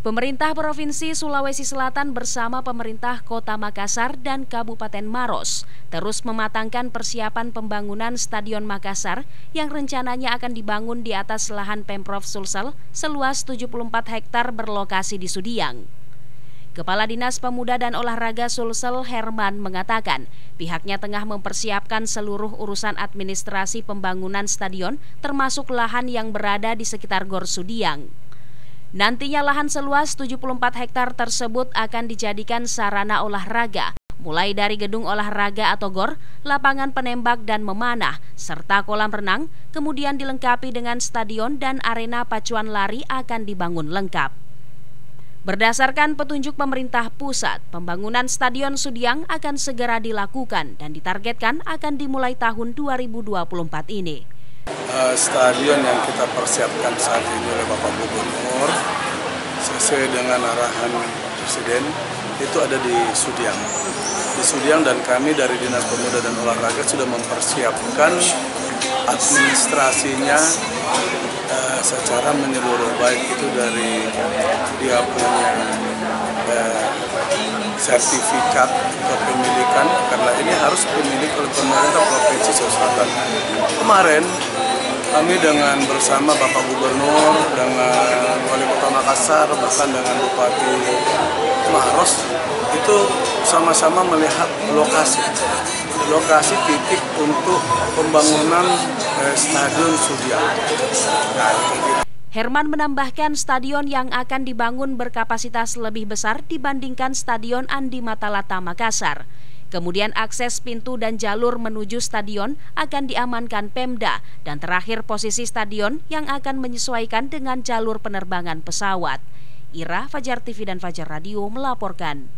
Pemerintah Provinsi Sulawesi Selatan bersama pemerintah Kota Makassar dan Kabupaten Maros terus mematangkan persiapan pembangunan Stadion Makassar yang rencananya akan dibangun di atas lahan Pemprov Sulsel seluas 74 hektar berlokasi di Sudiang. Kepala Dinas Pemuda dan Olahraga Sulsel Herman mengatakan pihaknya tengah mempersiapkan seluruh urusan administrasi pembangunan stadion termasuk lahan yang berada di sekitar Gor Sudiang. Nantinya lahan seluas 74 hektar tersebut akan dijadikan sarana olahraga, mulai dari gedung olahraga atau GOR, lapangan penembak dan memanah, serta kolam renang, kemudian dilengkapi dengan stadion dan arena pacuan lari akan dibangun lengkap. Berdasarkan petunjuk pemerintah pusat, pembangunan Stadion Sudiang akan segera dilakukan dan ditargetkan akan dimulai tahun 2024 ini. Stadion yang kita persiapkan saat ini oleh Bapak Gubernur sesuai dengan arahan Presiden itu ada di Sudiang. Di Sudiang, dan kami dari Dinas Pemuda dan Olahraga sudah mempersiapkan administrasinya secara menyeluruh, baik itu dari dia punya sertifikat kepemilikan, karena ini harus dimiliki oleh pemerintah Provinsi Sulawesi Selatan. Kemarin kami dengan bersama Bapak Gubernur, dengan Wali Kota Makassar, bahkan dengan Bupati Maros, itu sama-sama melihat lokasi titik untuk pembangunan Stadion Sudiang. Herman menambahkan stadion yang akan dibangun berkapasitas lebih besar dibandingkan Stadion Andi Matalata Makassar. Kemudian akses pintu dan jalur menuju stadion akan diamankan Pemda, dan terakhir posisi stadion yang akan menyesuaikan dengan jalur penerbangan pesawat. Ira, Fajar TV dan Fajar Radio melaporkan.